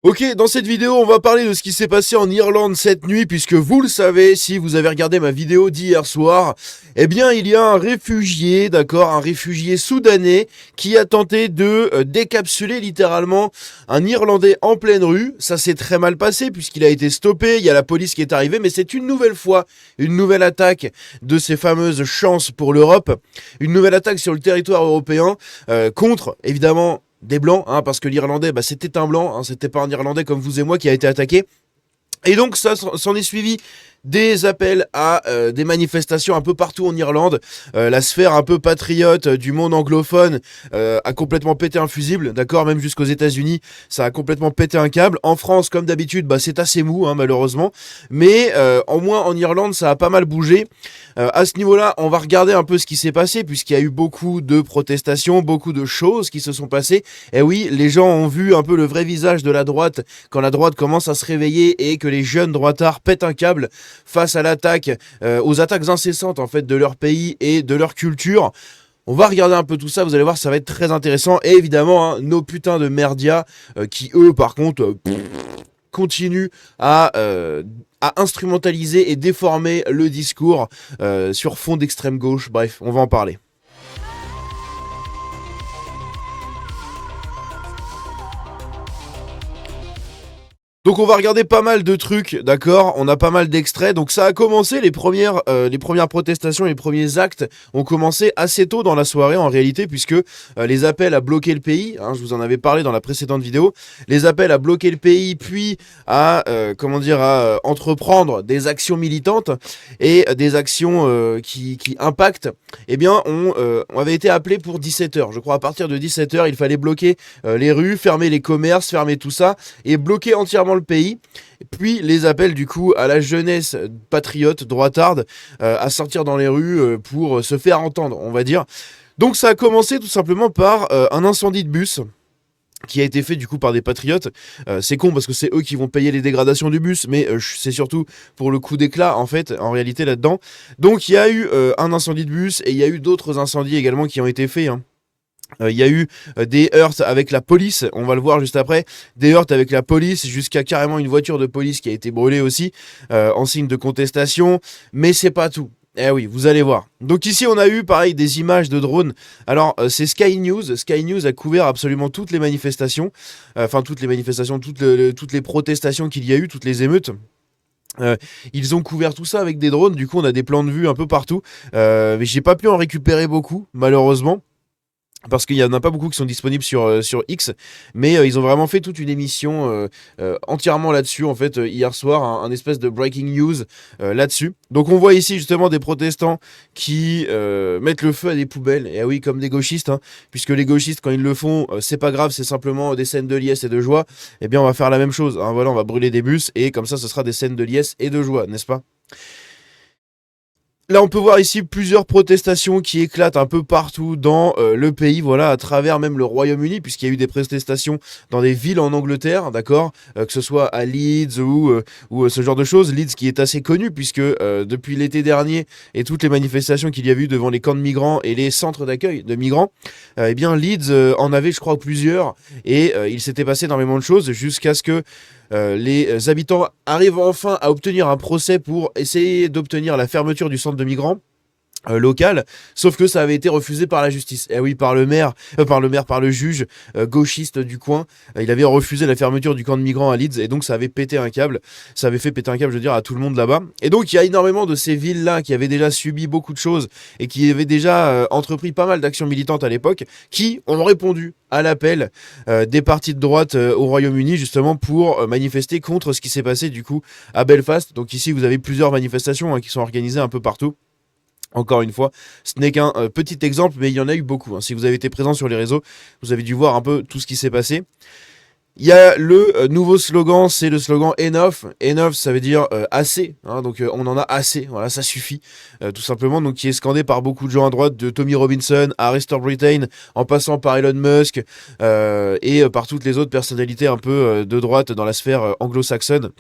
Ok, dans cette vidéo, on va parler de ce qui s'est passé en Irlande cette nuit, puisque vous le savez, si vous avez regardé ma vidéo d'hier soir, eh bien, il y a un réfugié, d'accord, un réfugié soudanais qui a tenté de décapsuler littéralement un Irlandais en pleine rue. Ça s'est très mal passé puisqu'il a été stoppé, il y a la police qui est arrivée, mais c'est une nouvelle fois une nouvelle attaque de ces fameuses chances pour l'Europe, une nouvelle attaque sur le territoire européen contre, évidemment, des blancs, hein, parce que l'Irlandais, c'était un blanc, hein, c'était pas un Irlandais comme vous et moi qui a été attaqué. Et donc ça s'en est suivi des appels à des manifestations un peu partout en Irlande. La sphère un peu patriote du monde anglophone a complètement pété un fusible, d'accord, même jusqu'aux États-Unis, ça a complètement pété un câble. En France, comme d'habitude, c'est assez mou, hein, malheureusement, mais au moins en Irlande, ça a pas mal bougé. À ce niveau-là, on va regarder un peu ce qui s'est passé, puisqu'il y a eu beaucoup de protestations, beaucoup de choses qui se sont passées. Et oui, les gens ont vu un peu le vrai visage de la droite quand la droite commence à se réveiller et que les jeunes droitards pètent un câble face à l'attaque, aux attaques incessantes en fait de leur pays et de leur culture. On va regarder un peu tout ça, vous allez voir, ça va être très intéressant. Et évidemment, hein, nos putains de merdias qui, eux, par contre, continuent à instrumentaliser et déformer le discours sur fond d'extrême gauche. Bref, on va en parler. Donc on va regarder pas mal de trucs, d'accord. On a pas mal d'extraits. Donc ça a commencé, les premières protestations, les premiers actes ont commencé assez tôt dans la soirée en réalité, puisque les appels à bloquer le pays, hein, je vous en avais parlé dans la précédente vidéo, les appels à bloquer le pays, puis à entreprendre des actions militantes et des actions qui impactent, eh bien on avait été appelé pour 17h. Je crois à partir de 17h, il fallait bloquer les rues, fermer les commerces, fermer tout ça et bloquer entièrement le pays. Puis les appels du coup à la jeunesse patriote, droitarde, à sortir dans les rues pour se faire entendre, on va dire. Donc ça a commencé tout simplement par un incendie de bus qui a été fait du coup par des patriotes. C'est con parce que c'est eux qui vont payer les dégradations du bus, mais c'est surtout pour le coup d'éclat en fait, en réalité là-dedans. Donc il y a eu un incendie de bus et il y a eu d'autres incendies également qui ont été faits, hein. Il y a eu des heurts avec la police, on va le voir juste après, des heurts avec la police, jusqu'à carrément une voiture de police qui a été brûlée aussi, en signe de contestation, mais c'est pas tout. Eh oui, vous allez voir. Donc ici, on a eu, pareil, des images de drones. Alors, c'est Sky News. Sky News a couvert absolument toutes les manifestations. Enfin, toutes les manifestations, toutes les protestations qu'il y a eu, toutes les émeutes. Ils ont couvert tout ça avec des drones. Du coup, on a des plans de vue un peu partout. Mais j'ai pas pu en récupérer beaucoup, malheureusement, parce qu'il n'y en a pas beaucoup qui sont disponibles sur X, mais ils ont vraiment fait toute une émission entièrement là-dessus, en fait, hier soir, un espèce de breaking news là-dessus. Donc on voit ici justement des protestants qui mettent le feu à des poubelles, et ah oui, comme des gauchistes, hein, puisque les gauchistes, quand ils le font, c'est pas grave, c'est simplement des scènes de liesse et de joie, eh bien on va faire la même chose, hein, voilà, on va brûler des bus, et comme ça, ce sera des scènes de liesse et de joie, n'est-ce pas? Là, on peut voir ici plusieurs protestations qui éclatent un peu partout dans le pays, voilà, à travers même le Royaume-Uni, puisqu'il y a eu des protestations dans des villes en Angleterre, d'accord, que ce soit à Leeds ou ce genre de choses. Leeds qui est assez connu, puisque depuis l'été dernier et toutes les manifestations qu'il y a eu devant les camps de migrants et les centres d'accueil de migrants, eh bien Leeds en avait, je crois, plusieurs, et il s'était passé énormément de choses jusqu'à ce que les habitants arrivent enfin à obtenir un procès pour essayer d'obtenir la fermeture du centre de migrants local, sauf que ça avait été refusé par la justice. Et oui, par le juge gauchiste du coin. Il avait refusé la fermeture du camp de migrants à Leeds, et donc ça avait pété un câble. Ça avait fait péter un câble, je veux dire, à tout le monde là-bas. Et donc il y a énormément de ces villes-là qui avaient déjà subi beaucoup de choses et qui avaient déjà entrepris pas mal d'actions militantes à l'époque, qui ont répondu à l'appel des partis de droite au Royaume-Uni, justement pour manifester contre ce qui s'est passé du coup à Belfast. Donc ici vous avez plusieurs manifestations, hein, qui sont organisées un peu partout. Encore une fois, ce n'est qu'un petit exemple, mais il y en a eu beaucoup, hein. Si vous avez été présent sur les réseaux, vous avez dû voir un peu tout ce qui s'est passé. Il y a le nouveau slogan, c'est le slogan Enough. Enough, ça veut dire assez, hein, donc on en a assez, voilà, ça suffit, tout simplement. Donc qui est scandé par beaucoup de gens à droite, de Tommy Robinson à Restore Britain, en passant par Elon Musk et par toutes les autres personnalités un peu de droite dans la sphère anglo-saxonne.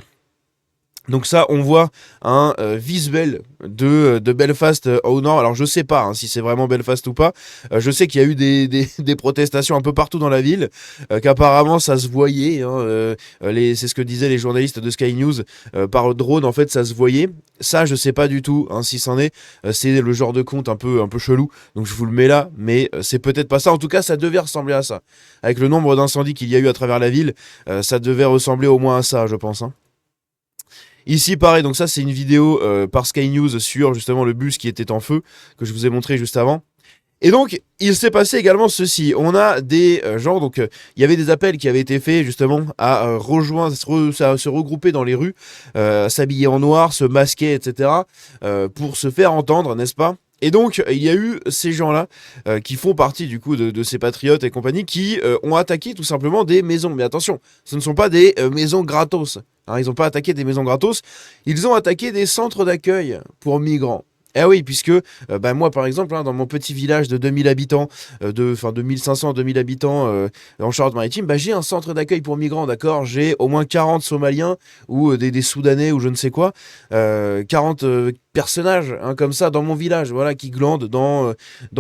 Donc ça, on voit un visuel de Belfast au nord. Alors je sais pas hein, si c'est vraiment Belfast ou pas. Je sais qu'il y a eu des protestations un peu partout dans la ville, qu'apparemment ça se voyait. Hein, c'est ce que disaient les journalistes de Sky News par drone. En fait, ça se voyait. Ça, je sais pas du tout hein, si c'en est. C'est le genre de compte un peu chelou. Donc je vous le mets là, mais c'est peut-être pas ça. En tout cas, ça devait ressembler à ça. Avec le nombre d'incendies qu'il y a eu à travers la ville, ça devait ressembler au moins à ça, je pense. Hein. Ici, pareil, donc ça, c'est une vidéo par Sky News sur justement le bus qui était en feu, que je vous ai montré juste avant. Et donc, il s'est passé également ceci. On a des gens, donc il y avait des appels qui avaient été faits justement à rejoindre, à se regrouper dans les rues, s'habiller en noir, se masquer, etc. Pour se faire entendre, n'est-ce pas? Et donc, il y a eu ces gens-là qui font partie du coup de ces patriotes et compagnie qui ont attaqué tout simplement des maisons. Mais attention, ce ne sont pas des maisons gratos. Hein, ils n'ont pas attaqué des maisons gratos, ils ont attaqué des centres d'accueil pour migrants. Eh oui, puisque bah, moi, par exemple, hein, dans mon petit village de 2000 habitants, de 1500 2000 habitants en Charente-Maritime, bah, j'ai un centre d'accueil pour migrants, d'accord. J'ai au moins 40 Somaliens ou des Soudanais ou je ne sais quoi, 40 personnages hein, comme ça dans mon village, voilà, qui glandent dans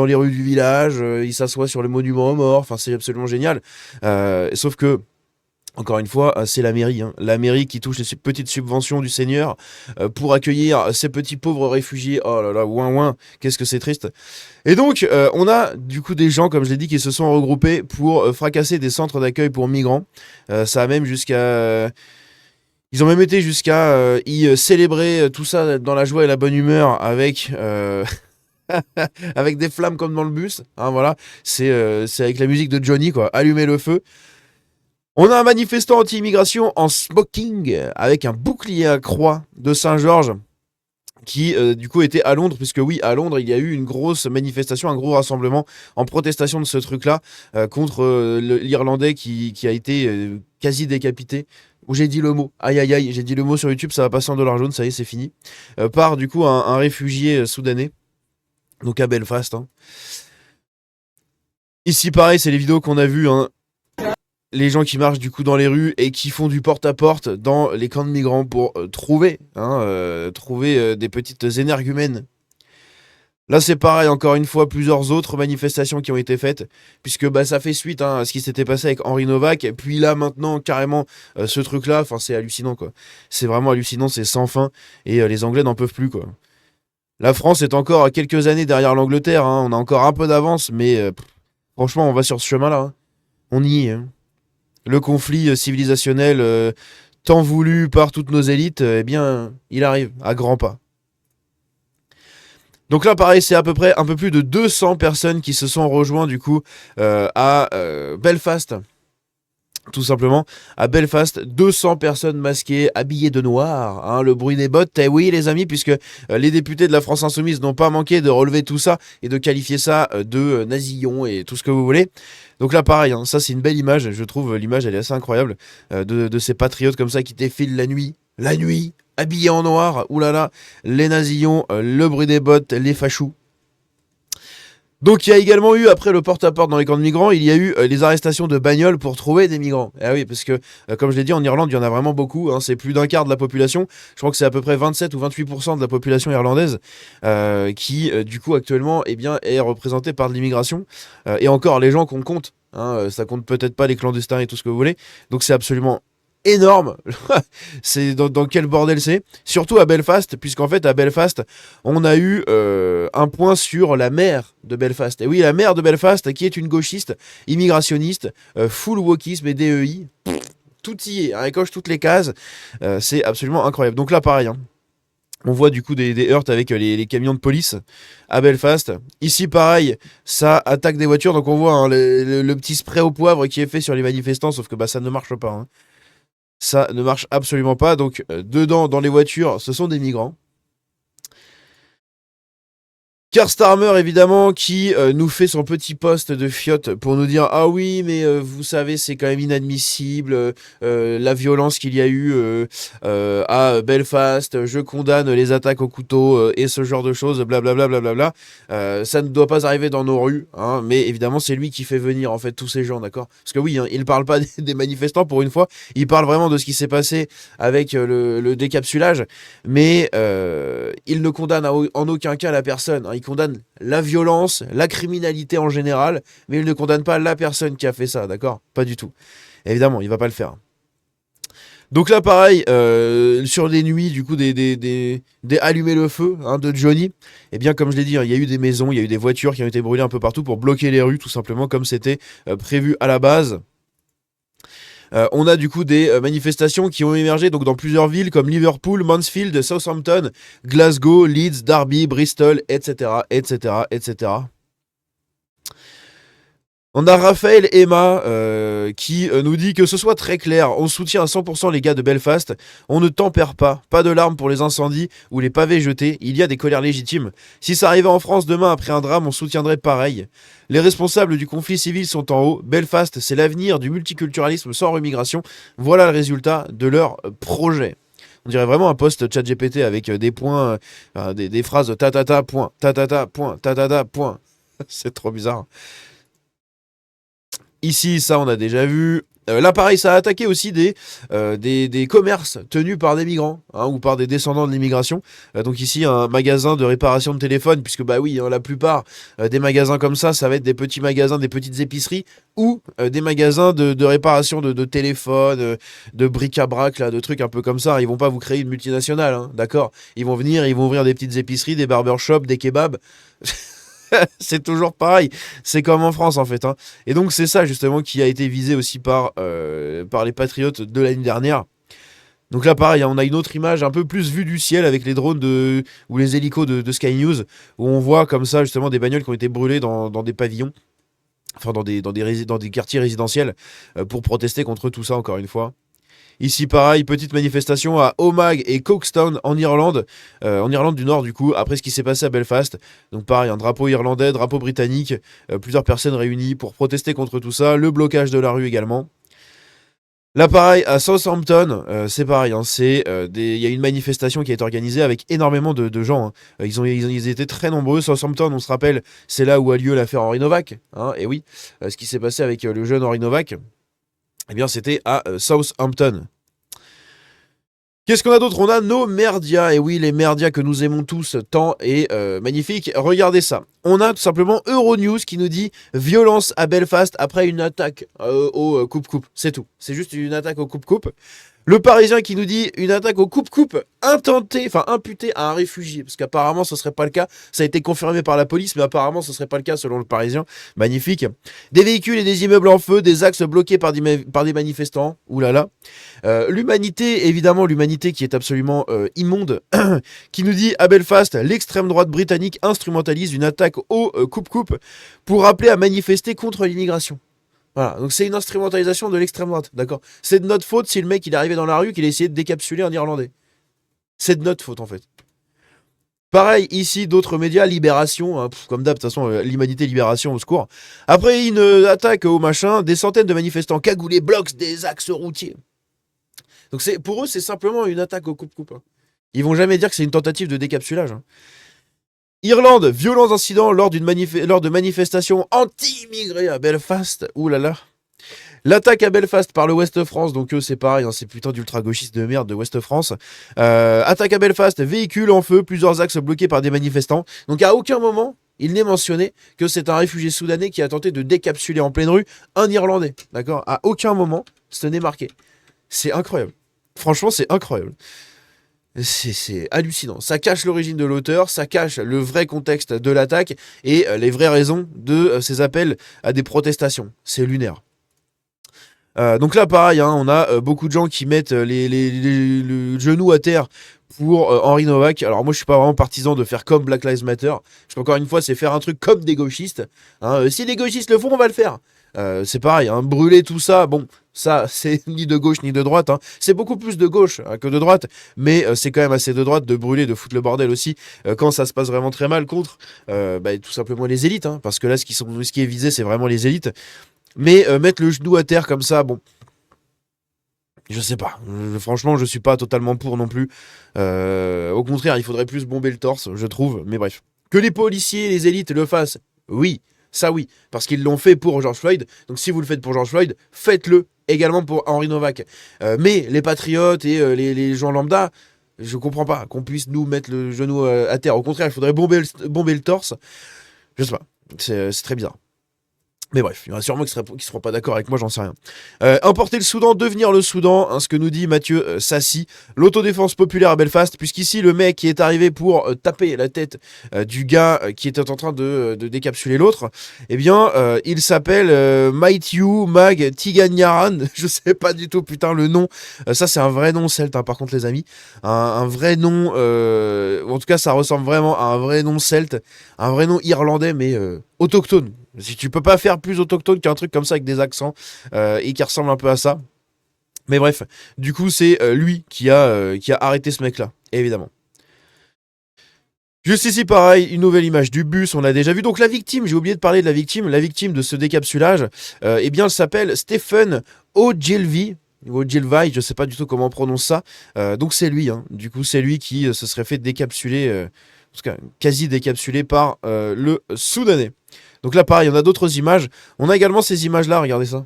les rues du village, ils s'assoient sur le monument aux morts, enfin c'est absolument génial. Sauf que encore une fois, c'est la mairie. Hein. La mairie qui touche les petites subventions du Seigneur pour accueillir ces petits pauvres réfugiés. Oh là là, ouin ouin, qu'est-ce que c'est triste. Et donc, on a du coup des gens, comme je l'ai dit, qui se sont regroupés pour fracasser des centres d'accueil pour migrants. Ça a même jusqu'à... Ils ont même été jusqu'à y célébrer tout ça dans la joie et la bonne humeur avec... avec des flammes comme dans le bus. Hein, voilà, c'est avec la musique de Johnny, quoi. Allumer le feu. On a un manifestant anti-immigration en smoking avec un bouclier à croix de Saint-Georges qui du coup était à Londres, puisque oui, à Londres, il y a eu une grosse manifestation, un gros rassemblement en protestation de ce truc-là contre l'Irlandais qui a été quasi décapité. Où j'ai dit le mot, aïe aïe aïe, j'ai dit le mot sur YouTube, ça va passer en dollar jaune, ça y est, c'est fini. Par du coup un réfugié soudanais, donc à Belfast. Hein. Ici, pareil, c'est les vidéos qu'on a vues. Hein. Les gens qui marchent du coup dans les rues et qui font du porte-à-porte dans les camps de migrants pour trouver des petites énergumènes. Là c'est pareil, encore une fois, plusieurs autres manifestations qui ont été faites, puisque bah, ça fait suite hein, à ce qui s'était passé avec Henri Novak, et puis là maintenant carrément ce truc-là, enfin c'est hallucinant quoi. C'est vraiment hallucinant, c'est sans fin, et les Anglais n'en peuvent plus quoi. La France est encore à quelques années derrière l'Angleterre, hein, on a encore un peu d'avance, mais franchement on va sur ce chemin-là. Hein. On y est. Hein. Le conflit civilisationnel tant voulu par toutes nos élites, eh bien, il arrive à grands pas. Donc là, pareil, c'est à peu près un peu plus de 200 personnes qui se sont rejoints du coup à Belfast. Tout simplement, à Belfast, 200 personnes masquées, habillées de noir, hein, le bruit des bottes, eh oui les amis, puisque les députés de la France Insoumise n'ont pas manqué de relever tout ça et de qualifier ça de nasillon et tout ce que vous voulez. Donc là pareil, hein, ça c'est une belle image, je trouve l'image elle est assez incroyable, de ces patriotes comme ça qui défilent la nuit, habillés en noir, oulala, les nasillons, le bruit des bottes, les fachous. Donc il y a également eu, après le porte-à-porte dans les camps de migrants, il y a eu les arrestations de bagnoles pour trouver des migrants. Ah oui, parce que, comme je l'ai dit, en Irlande, il y en a vraiment beaucoup. Hein, c'est plus d'un quart de la population. Je crois que c'est à peu près 27 ou 28% de la population irlandaise qui, du coup, actuellement, eh bien, est représentée par de l'immigration. Et encore, les gens qu'on compte, hein, ça compte peut-être pas les clandestins et tout ce que vous voulez. Donc c'est absolument énorme. C'est dans quel bordel c'est. Surtout à Belfast, puisqu'en fait à Belfast, on a eu un point sur la maire de Belfast. Et oui, la maire de Belfast, qui est une gauchiste, immigrationniste, full wokisme et DEI. Tout y est, elle coche toutes les cases. C'est absolument incroyable. Donc là, pareil. Hein. On voit du coup des heurts avec les camions de police à Belfast. Ici, pareil, ça attaque des voitures. Donc on voit hein, le petit spray au poivre qui est fait sur les manifestants, sauf que bah, ça ne marche pas. Hein. Ça ne marche absolument pas. Donc, dedans, dans les voitures, ce sont des migrants. Keir Starmer, évidemment, qui nous fait son petit post de fiotte pour nous dire ah oui, mais vous savez, c'est quand même inadmissible la violence qu'il y a eu à Belfast. Je condamne les attaques au couteau et ce genre de choses, blablabla, blablabla. Ça ne doit pas arriver dans nos rues, hein, mais évidemment, c'est lui qui fait venir en fait tous ces gens, d'accord? Parce que oui, hein, il parle pas des manifestants pour une fois, il parle vraiment de ce qui s'est passé avec le décapsulage, mais il ne condamne en aucun cas la personne, hein. Il condamne la violence, la criminalité en général, mais il ne condamne pas la personne qui a fait ça, d'accord? Pas du tout. Évidemment, il va pas le faire. Donc là, pareil, sur les nuits, du coup, des allumer le feu hein, de Johnny, eh bien, comme je l'ai dit, hein, il y a eu des maisons, il y a eu des voitures qui ont été brûlées un peu partout pour bloquer les rues, tout simplement, comme c'était prévu à la base. On a du coup des manifestations qui ont émergé donc dans plusieurs villes comme Liverpool, Mansfield, Southampton, Glasgow, Leeds, Derby, Bristol, etc., etc., etc. On a Raphaël Emma qui nous dit que ce soit très clair, on soutient à 100% les gars de Belfast, on ne tempère pas de larmes pour les incendies ou les pavés jetés, il y a des colères légitimes. Si ça arrivait en France demain après un drame, on soutiendrait pareil. Les responsables du conflit civil sont en haut, Belfast c'est l'avenir du multiculturalisme sans remigration, voilà le résultat de leur projet. On dirait vraiment un post ChatGPT avec des points, des phrases ta point, point, point. C'est trop bizarre. Ici, ça, on a déjà vu. Là, pareil, ça a attaqué aussi des commerces tenus par des migrants hein, ou par des descendants de l'immigration. Donc ici, un magasin de réparation de téléphone, puisque bah oui, hein, la plupart des magasins comme ça va être des petits magasins, des petites épiceries ou des magasins de réparation de téléphones, de bric-à-brac, là, de trucs un peu comme ça. Ils vont pas vous créer une multinationale, hein, d'accord? Ils vont venir, ils vont ouvrir des petites épiceries, des barbershops, des kebabs. C'est toujours pareil, c'est comme en France en fait. Hein. Et donc c'est ça justement qui a été visé aussi par les patriotes de l'année dernière. Donc là pareil, hein, on a une autre image un peu plus vue du ciel avec les drones ou les hélicos de Sky News, où on voit comme ça justement des bagnoles qui ont été brûlées dans des pavillons, enfin dans des quartiers résidentiels, pour protester contre tout ça encore une fois. Ici, pareil, petite manifestation à Omagh et Cookstown en Irlande du Nord, du coup, après ce qui s'est passé à Belfast. Donc, pareil, un drapeau irlandais, drapeau britannique, plusieurs personnes réunies pour protester contre tout ça, le blocage de la rue également. Là, pareil, à Southampton, c'est pareil, hein, il y a une manifestation qui a été organisée avec énormément de gens. Hein. Ils étaient très nombreux. Southampton, on se rappelle, c'est là où a lieu l'affaire Henri Novak. Hein, et oui, ce qui s'est passé avec le jeune Henri Novak. Eh bien, c'était à Southampton. Qu'est-ce qu'on a d'autre? On a nos merdias. Et oui, les merdias que nous aimons tous tant et magnifiques. Regardez ça. On a tout simplement Euronews qui nous dit violence à Belfast après une attaque au coupe-coupe. C'est tout. C'est juste une attaque au coupe-coupe. Le Parisien qui nous dit une attaque au coupe-coupe imputée à un réfugié. Parce qu'apparemment, ce serait pas le cas. Ça a été confirmé par la police, mais apparemment, ce serait pas le cas selon le Parisien. Magnifique. Des véhicules et des immeubles en feu, des axes bloqués par des manifestants. Ouh là là. L'humanité, évidemment, l'humanité qui est absolument immonde, qui nous dit à Belfast, l'extrême droite britannique instrumentalise une attaque au coupe-coupe pour rappeler à manifester contre l'immigration. Voilà, donc c'est une instrumentalisation de l'extrême droite, d'accord? C'est de notre faute si le mec il est arrivé dans la rue qu'il a essayé de décapsuler un Irlandais. C'est de notre faute en fait. Pareil, ici, d'autres médias, Libération, hein, comme d'hab, de toute façon, l'humanité, Libération, au secours. Après une attaque au machin, des centaines de manifestants cagoulés bloquent des axes routiers. Donc pour eux, c'est simplement une attaque au coupe-coupe. Hein. Ils vont jamais dire que c'est une tentative de décapsulage. Hein. Irlande, violents incidents lors de manifestations anti-immigrés à Belfast. Ouh là là. L'attaque à Belfast par le Ouest France, donc eux c'est pareil, hein, c'est putain d'ultra-gauchistes de merde de Ouest France. Attaque à Belfast, véhicule en feu, plusieurs axes bloqués par des manifestants. Donc à aucun moment, il n'est mentionné que c'est un réfugié soudanais qui a tenté de décapsuler en pleine rue un Irlandais. D'accord? À aucun moment, ce n'est marqué. C'est incroyable. Franchement, c'est incroyable. C'est hallucinant. Ça cache l'origine de l'auteur, ça cache le vrai contexte de l'attaque et les vraies raisons de ces appels à des protestations. C'est lunaire. Donc là, pareil, hein, on a beaucoup de gens qui mettent les genoux à terre pour Henri Novak. Alors moi, je suis pas vraiment partisan de faire comme Black Lives Matter. Encore une fois, c'est faire un truc comme des gauchistes. Hein. Si les gauchistes le font, on va le faire. C'est pareil, hein, brûler tout ça, bon, ça c'est ni de gauche ni de droite, hein. C'est beaucoup plus de gauche que de droite, mais c'est quand même assez de droite de brûler, de foutre le bordel aussi, quand ça se passe vraiment très mal contre tout simplement les élites, hein, parce que là ce qui est visé c'est vraiment les élites, mais mettre le genou à terre comme ça, bon, je sais pas, franchement je suis pas totalement pour non plus, au contraire il faudrait plus bomber le torse, je trouve, mais bref. Que les policiers, les élites le fassent, oui, ça oui, parce qu'ils l'ont fait pour George Floyd, donc si vous le faites pour George Floyd, faites-le également pour Henri Novak. Mais les patriotes et les gens lambda, je comprends pas qu'on puisse nous mettre le genou à terre, au contraire il faudrait bomber le torse, je sais pas, c'est très bizarre. Mais bref, il y en a sûrement qui ne seront pas d'accord avec moi, j'en sais rien. Importer le Soudan, devenir le Soudan, hein, ce que nous dit Mathieu Sassi, l'autodéfense populaire à Belfast, puisqu'ici le mec qui est arrivé pour taper la tête du gars qui était en train de décapsuler l'autre, eh bien, il s'appelle Maithieu Mag Tiganyaran, je sais pas du tout, putain, le nom, ça c'est un vrai nom celte, hein, par contre les amis, un vrai nom, en tout cas ça ressemble vraiment à un vrai nom celte, un vrai nom irlandais, mais autochtone. Si tu peux pas faire plus autochtone qu'un truc comme ça avec des accents et qui ressemble un peu à ça. Mais bref, du coup c'est lui qui a arrêté ce mec-là, évidemment. Juste ici, pareil, une nouvelle image du bus, on l'a déjà vu. Donc la victime, j'ai oublié de parler de la victime de ce décapsulage, eh bien elle s'appelle Stephen Ogilvy. Ogilvy, je sais pas du tout comment on prononce ça. Donc c'est lui, hein. Du coup c'est lui qui se serait fait décapsuler, en tout cas quasi décapsulé par le Soudanais. Donc là, pareil, on a d'autres images. On a également ces images-là, regardez ça.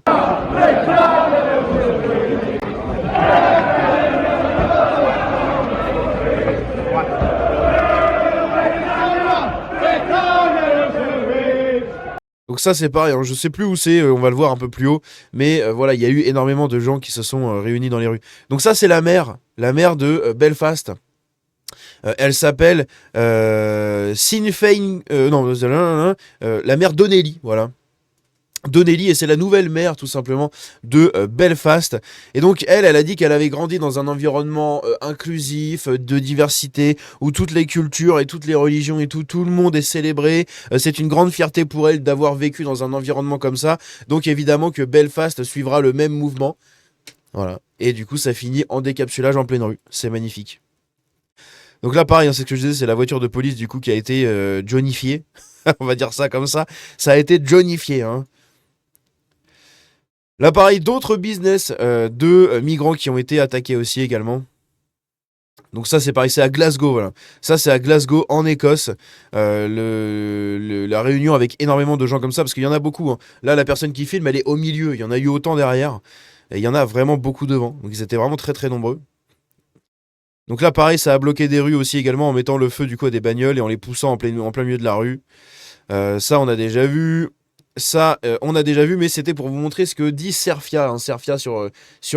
Donc ça, c'est pareil, hein, je sais plus où c'est, on va le voir un peu plus haut. Mais voilà, il y a eu énormément de gens qui se sont réunis dans les rues. Donc ça, c'est la maire de Belfast. Elle s'appelle Sinn Féin... non, la maire Donnelly, voilà. Donnelly, et c'est la nouvelle maire tout simplement de Belfast. Et donc elle a dit qu'elle avait grandi dans un environnement inclusif, de diversité, où toutes les cultures et toutes les religions et tout le monde est célébré. C'est une grande fierté pour elle d'avoir vécu dans un environnement comme ça. Donc évidemment que Belfast suivra le même mouvement. Voilà. Et du coup ça finit en décapsulage en pleine rue. C'est magnifique. Donc là pareil, hein, c'est ce que je disais, c'est la voiture de police du coup qui a été johnnifiée. On va dire ça comme ça. Ça a été johnnifié, hein. Là, pareil, d'autres business de migrants qui ont été attaqués aussi également. Donc ça, c'est pareil, c'est à Glasgow, voilà. Ça, c'est à Glasgow, en Écosse. La réunion avec énormément de gens comme ça, parce qu'il y en a beaucoup, hein. Là, la personne qui filme, elle est au milieu. Il y en a eu autant derrière. Et il y en a vraiment beaucoup devant. Donc ils étaient vraiment très très nombreux. Donc là, pareil, ça a bloqué des rues aussi également en mettant le feu du coup à des bagnoles et en les poussant en plein milieu de la rue. Ça, on a déjà vu. Ça, on a déjà vu, mais c'était pour vous montrer ce que dit Serfia, hein, Serfia sur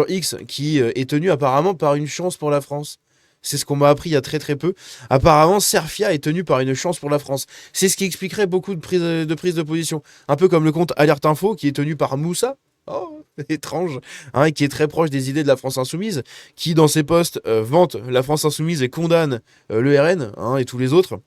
X, qui est tenu apparemment par une chance pour la France. C'est ce qu'on m'a appris il y a très très peu. Apparemment, Serfia est tenu par une chance pour la France. C'est ce qui expliquerait beaucoup de prises de position. Un peu comme le compte Alerte Info, qui est tenu par Moussa. Oh, étrange, hein, qui est très proche des idées de la France Insoumise, qui dans ses posts vante la France Insoumise et condamne le RN, hein, et tous les autres.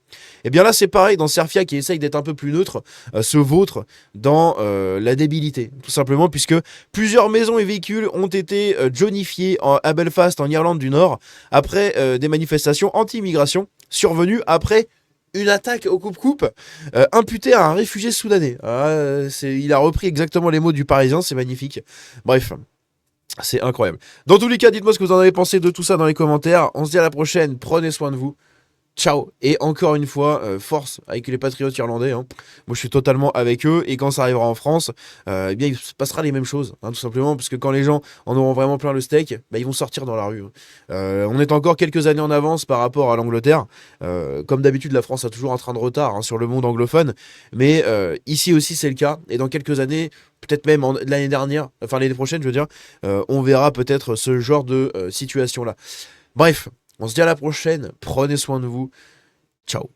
Et bien là c'est pareil, dans Serfia qui essaye d'être un peu plus neutre, se vautre dans la débilité, tout simplement puisque plusieurs maisons et véhicules ont été johnnifiés à Belfast en Irlande du Nord après des manifestations anti-immigration survenues après une attaque au coupe-coupe imputée à un réfugié soudanais. Il a repris exactement les mots du Parisien, c'est magnifique. Bref, c'est incroyable. Dans tous les cas, dites-moi ce que vous en avez pensé de tout ça dans les commentaires. On se dit à la prochaine, prenez soin de vous. Ciao. Et encore une fois, force avec les patriotes irlandais, hein. Moi je suis totalement avec eux, et quand ça arrivera en France, eh bien il se passera les mêmes choses, hein, tout simplement, parce que quand les gens en auront vraiment plein le steak, bah, ils vont sortir dans la rue, hein. On est encore quelques années en avance par rapport à l'Angleterre. Comme d'habitude, la France a toujours un train de retard, hein, sur le monde anglophone, mais ici aussi c'est le cas, et dans quelques années, peut-être même l'année dernière, enfin l'année prochaine je veux dire, on verra peut-être ce genre de situation là. Bref, on se dit à la prochaine, prenez soin de vous, ciao.